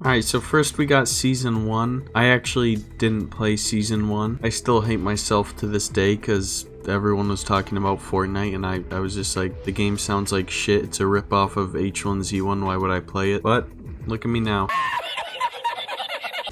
Alright, so first we got Season 1. I actually didn't play Season 1. I still hate myself to this day because everyone was talking about Fortnite and I was just like, the game sounds like shit. It's a ripoff of H1Z1. Why would I play it? But look at me now.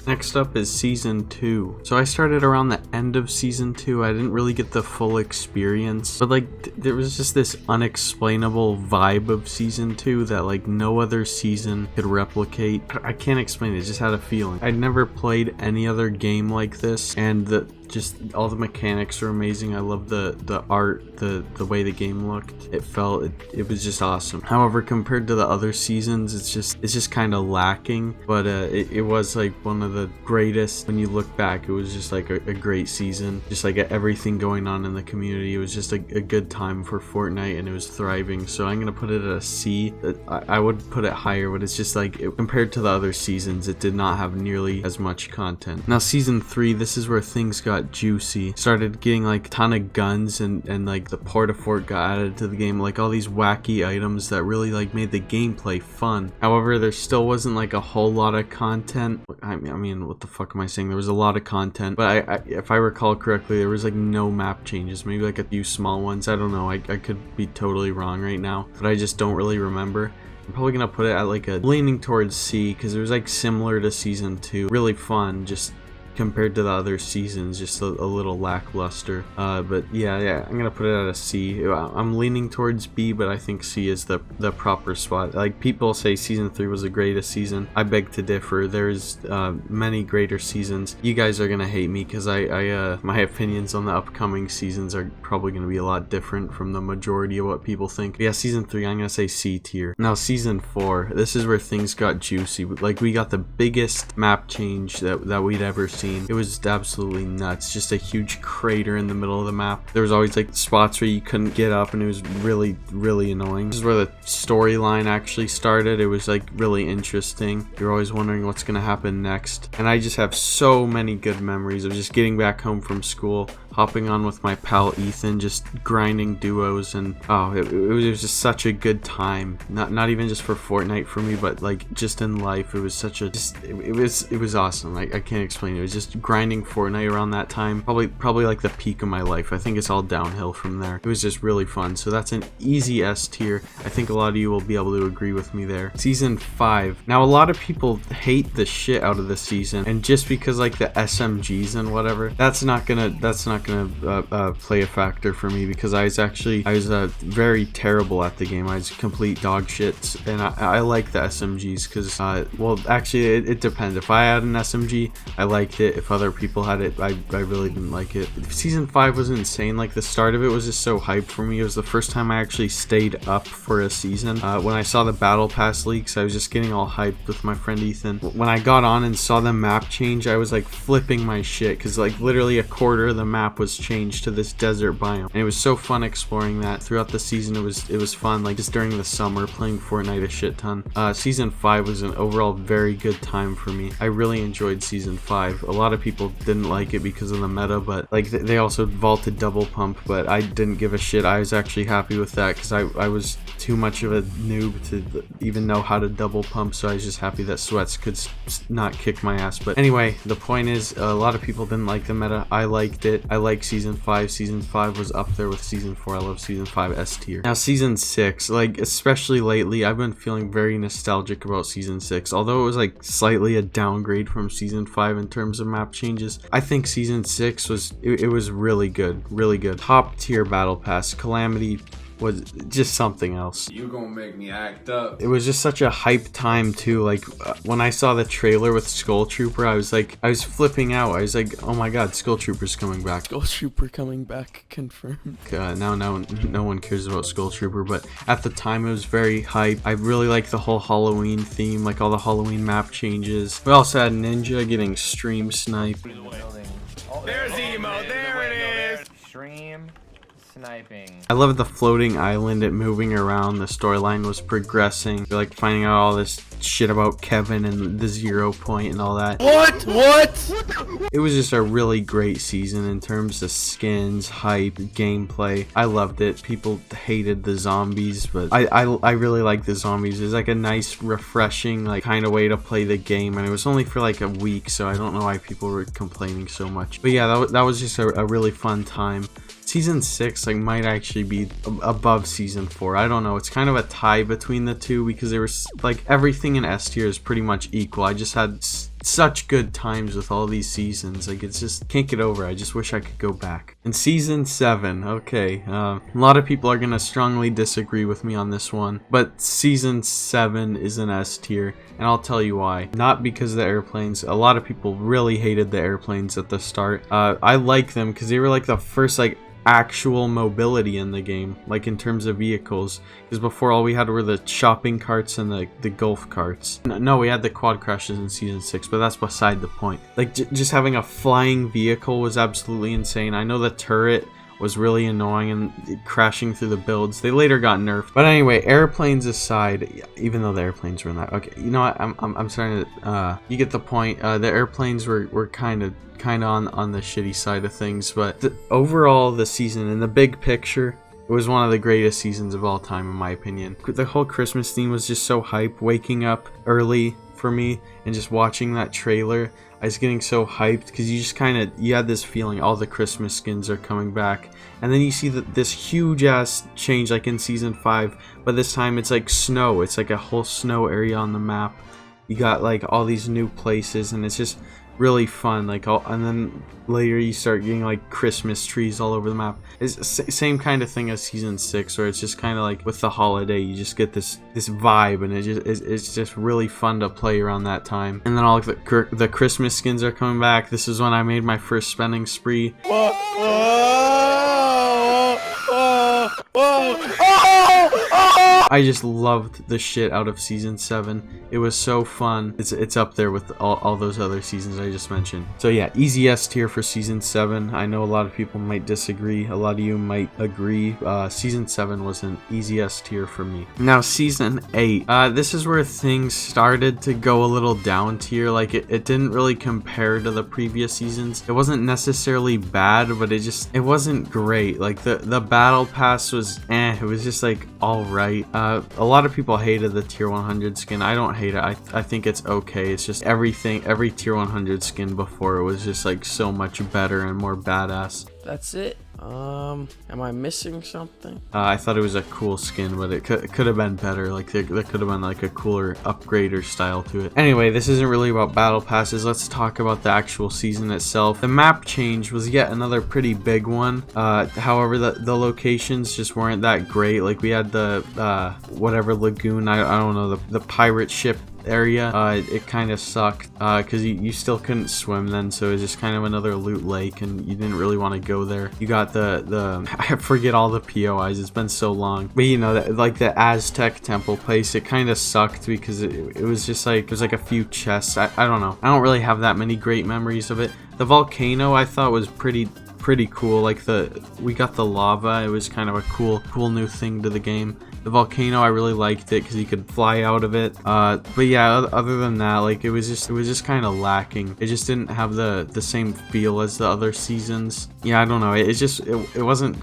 Next up is Season 2. So I started around the end of Season 2. I didn't really get the full experience. But like, there was just this unexplainable vibe of Season 2 that like no other season could replicate. I can't explain it, just had a feeling. I'd never played any other game like this, and just all the mechanics are amazing. I love the art, the way the game looked. It was just awesome. However, compared to the other seasons, it's just kind of lacking. But it was like one of the greatest. When you look back, it was just like a great season. Just like everything going on in the community. It was just a good time for Fortnite, and it was thriving. So I'm gonna put it at a C. I would put it higher, but it's just like compared to the other seasons, it did not have nearly as much content. Now Season 3, this is where things got juicy. Started getting like a ton of guns and like the Port-a-Fort got added to the game, like all these wacky items that really like made the gameplay fun. However, there still wasn't like a whole lot of content. I mean, what the fuck am I saying? There was a lot of content, but if I recall correctly, there was like no map changes, maybe like a few small ones. I don't know, I could be totally wrong right now, but I just don't really remember. I'm probably gonna put it at like a leaning towards C, because it was like similar to Season 2. Really fun, just compared to the other seasons, just a little lackluster. But yeah, I'm gonna put it at a C. I'm leaning towards B, but I think C is the proper spot. Like, people say Season 3 was the greatest season. I beg to differ. There's many greater seasons. You guys are gonna hate me because my opinions on the upcoming seasons are probably gonna be a lot different from the majority of what people think. But yeah, Season 3, I'm gonna say C tier. Now Season 4, this is where things got juicy. Like, we got the biggest map change that we'd ever seen. It was absolutely nuts. Just a huge crater in the middle of the map. There was always like spots where you couldn't get up, and it was really annoying. This is where the storyline actually started. It was like really interesting. You're always wondering what's gonna happen next. And I just have so many good memories of just getting back home from school, hopping on with my pal Ethan, just grinding duos, and it was just such a good time. Not even just for Fortnite for me, but like just in life. It was such a it was awesome. I can't explain it. It was just grinding Fortnite around that time. Probably like the peak of my life. I think it's all downhill from there. It was just really fun. So that's an easy S tier. I think a lot of you will be able to agree with me there. Season 5. Now a lot of people hate the shit out of the season, and just because like the SMGs and whatever, that's not gonna play a factor for me, because I was very terrible at the game. I was complete dog shit, and I like the SMGs because well, actually it depends. If I had an SMG, I liked it. If other people had it, I really didn't like it. Season 5 was insane. Like, the start of it was just so hyped for me. It was the first time I actually stayed up for a season. When I saw the battle pass leaks, I was just getting all hyped with my friend Ethan. When I got on and saw the map change, I was like flipping my shit, because like literally a quarter of the map was changed to this desert biome, and it was so fun exploring that throughout the season. It was fun, like just during the summer playing Fortnite a shit ton. Season 5 was an overall very good time for me. I really enjoyed Season 5. A lot of people didn't like it because of the meta, but like they also vaulted double pump, but I didn't give a shit. I was actually happy with that because I was too much of a noob to even know how to double pump, so I was just happy that Sweats could not kick my ass. But anyway, the point is, a lot of people didn't like the meta. I liked it. I like Season 5. Season 5 was up there with Season 4. I love Season 5 S tier. Now Season 6, like especially lately, I've been feeling very nostalgic about Season 6. Although it was like slightly a downgrade from Season 5 in terms of map changes, I think Season 6 was really good. Top tier battle pass. Calamity was just something else. You gonna make me act up. It was just such a hype time too. Like when I saw the trailer with Skull Trooper, I was flipping out. I was like, oh my god, Skull Trooper's coming back. Skull Trooper coming back, confirmed. Now no one cares about Skull Trooper, but at the time it was very hype. I really liked the whole Halloween theme, like all the Halloween map changes. We also had Ninja getting stream sniped. There's emo, there it is! Stream sniping. I love the floating island, it moving around, the storyline was progressing. You're like finding out all this shit about Kevin and the 0 point and all that. What? It was just a really great season in terms of skins, hype, gameplay. I loved it. People hated the zombies, but I really like the zombies. It's like a nice, refreshing, like kind of way to play the game, and it was only for like a week, so I don't know why people were complaining so much. But yeah, that was just a really fun time. Season 6 like might actually be above season 4. I don't know. It's kind of a tie between the two because there was like everything in S tier is pretty much equal. I just had such good times with all these seasons. Like it's just can't get over. I just wish I could go back. And season 7, okay. A lot of people are gonna strongly disagree with me on this one, but season 7 is an S tier, and I'll tell you why. Not because of the airplanes. A lot of people really hated the airplanes at the start. I like them because they were like the first like actual mobility in the game, like in terms of vehicles, because before all we had were the shopping carts and the golf carts. No, we had the quad crashes in season 6, but that's beside the point. Like just having a flying vehicle was absolutely insane. I know the turret was really annoying and crashing through the builds. They later got nerfed. But anyway, airplanes aside, even though the airplanes were in that, okay, you know what, I'm starting to you get the point. The airplanes were kind of on the shitty side of things, but overall the season in the big picture, it was one of the greatest seasons of all time in my opinion. The whole Christmas theme was just so hype. Waking up early for me and just watching that trailer, I was getting so hyped because you just you had this feeling all the Christmas skins are coming back, and then you see this huge ass change like in season 5, but this time it's like snow. It's like a whole snow area on the map. You got like all these new places, and it's just really fun. Like and then later you start getting like Christmas trees all over the map. It's same kind of thing as season 6, where it's just kind of like with the holiday you just get this vibe, and it's just really fun to play around that time. And then all the Christmas skins are coming back. This is when I made my first spending spree. I just loved the shit out of season 7. It was so fun. It's up there with all those other seasons I just mentioned. So yeah, easy S tier for season 7. I know a lot of people might disagree. A lot of you might agree. Season 7 was an easy S tier for me. Now season 8. This is where things started to go a little down tier. Like it didn't really compare to the previous seasons. It wasn't necessarily bad, but it wasn't great. Like the battle pass was it was just like alright. A lot of people hated the tier 100 skin. I don't hate it. I think it's okay. It's just every tier 100 skin before it was just like so much better and more badass. That's it. Am I missing something? I thought it was a cool skin, but it could have been better. Like there could have been like a cooler upgrader style to it. Anyway, this isn't really about battle passes. Let's talk about the actual season itself. The map change was yet another pretty big one. However, the locations just weren't that great. Like we had the whatever lagoon. I don't know, the pirate ship area. It kind of sucked because you still couldn't swim then, so it was just kind of another loot lake, and you didn't really want to go there. You got the I forget all the POIs, it's been so long, but you know, like the Aztec temple place, it kind of sucked because it was just like there's like a few chests. I don't know, I don't really have that many great memories of it. The volcano I thought was pretty cool. Like we got the lava. It was kind of a cool new thing to the game. The volcano, I really liked it because you could fly out of it. But yeah, other than that, like it was just kind of lacking. It just didn't have the same feel as the other seasons. Yeah, I don't know. It wasn't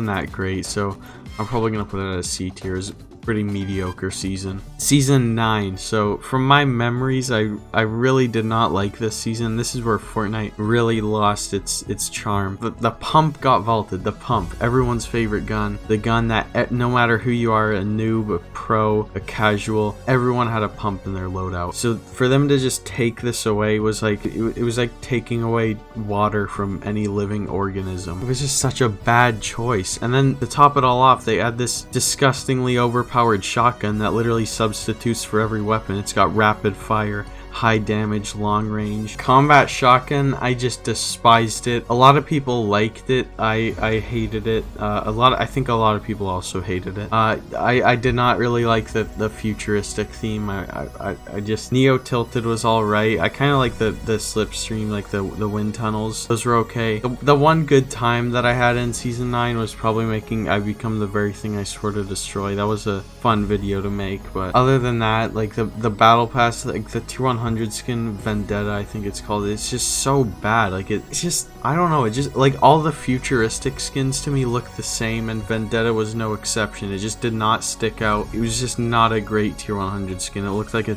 that great. So I'm probably gonna put it at a C tier. It's pretty mediocre season. Season 9. So from my memories, I really did not like this season. This is where Fortnite really lost its charm. The pump got vaulted. The pump, everyone's favorite gun. The gun that no matter who you are, a noob, a pro, a casual, everyone had a pump in their loadout. So for them to just take this away was like it was like taking away water from any living organism. It was just such a bad choice. And then to top it all off, they had this disgustingly overpowered shotgun that literally substitutes for every weapon. It's got rapid fire, high damage, long range. Combat shotgun, I just despised it. A lot of people liked it. I hated it. I think a lot of people also hated it. I did not really like the futuristic theme. I just Neo Tilted was alright. I kind of like the slipstream, like the wind tunnels. Those were okay. The one good time that I had in season 9 was probably making I Become the Very Thing I Swore to Destroy. That was a fun video to make, but other than that, like the battle pass, like the tier 100 skin Vendetta, I think it's called, it's just so bad. Like it's just, I don't know, it just, like, all the futuristic skins to me look the same, and Vendetta was no exception. It just did not stick out. It was just not a great tier 100 skin. It looked like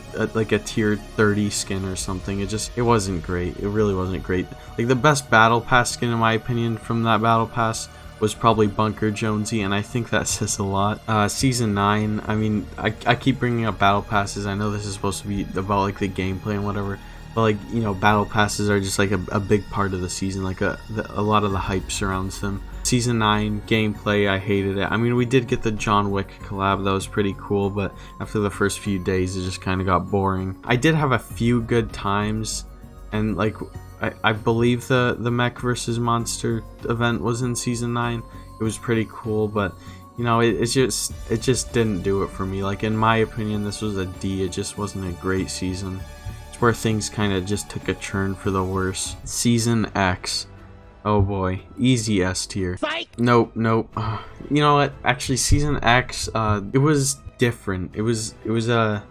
a tier 30 skin or something. It wasn't great. It really wasn't great. Like the best battle pass skin in my opinion from that battle pass was probably Bunker Jonesy, and I think that says a lot. Season 9, I mean, I keep bringing up battle passes. I know this is supposed to be about like the gameplay and whatever, but like, you know, battle passes are just like a big part of the season. Like a lot of the hype surrounds them. Season 9 gameplay, I hated it. I mean, we did get the John Wick collab, that was pretty cool, but after the first few days it just kind of got boring. I did have a few good times, and like I believe the Mech versus Monster event was in season 9. It was pretty cool, but you know, it just didn't do it for me. Like, in my opinion, this was a D. It just wasn't a great season. It's where things kind of just took a turn for the worse. Season X. Oh boy, easy S tier. Nope. You know what? Actually, Season X, it was different. It was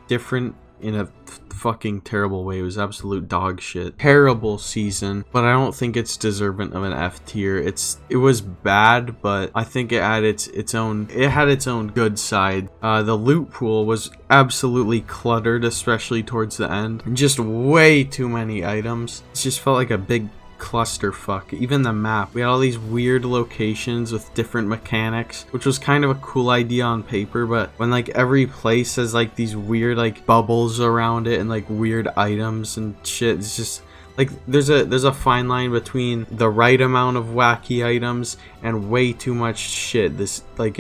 different in a fucking terrible way. It was absolute dog shit. Terrible season, but I don't think it's deserving of an F tier. It was bad, but I think it had its own good side. The loot pool was absolutely cluttered, especially towards the end. Just way too many items. It just felt like a big clusterfuck. Even the map, we had all these weird locations with different mechanics, which was kind of a cool idea on paper, but when like every place has like these weird like bubbles around it and like weird items and shit, it's just like there's a fine line between the right amount of wacky items and way too much shit. This like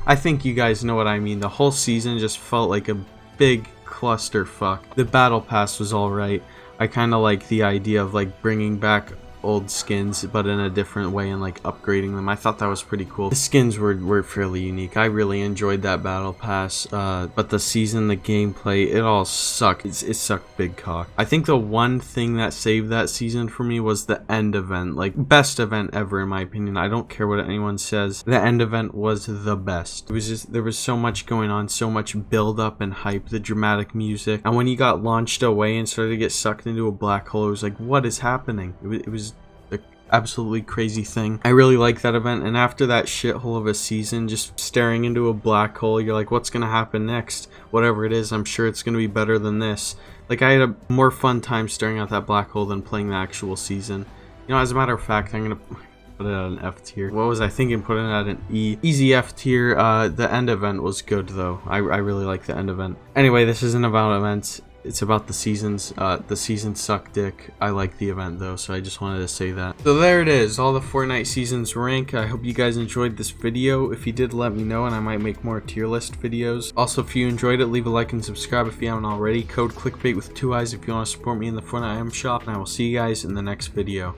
I think you guys know what I mean. The whole season just felt like a big clusterfuck. The battle pass was alright. I kind of like the idea of like bringing back old skins but in a different way and like upgrading them. I thought that was pretty cool. The skins were fairly unique. I really enjoyed that battle pass, but the season, the gameplay, it all sucked. It sucked big cock. I think the one thing that saved that season for me was the end event. Like, best event ever in my opinion. I don't care what anyone says, the end event was the best. It was just, there was so much going on, so much build up and hype, the dramatic music, and when you got launched away and started to get sucked into a black hole, it was like, what is happening? It was absolutely crazy thing. I really like that event, and after that shithole of a season, just staring into a black hole, you're like, what's gonna happen next? Whatever it is, I'm sure it's gonna be better than this. Like, I had a more fun time staring at that black hole than playing the actual season. You know, as a matter of fact, I'm gonna put it at an F tier. What was I thinking? Putting it at an E. Easy F tier. The end event was good though. I really like the end event. Anyway, this isn't about events. It's about the seasons. The seasons suck dick. I like the event though, so I just wanted to say that. So there it is, all the Fortnite seasons rank. I hope you guys enjoyed this video. If you did, let me know and I might make more tier list videos. Also, if you enjoyed it, leave a like and subscribe if you haven't already. Code clickbait with 2 eyes if you want to support me in the Fortnite item shop, and I will see you guys in the next video.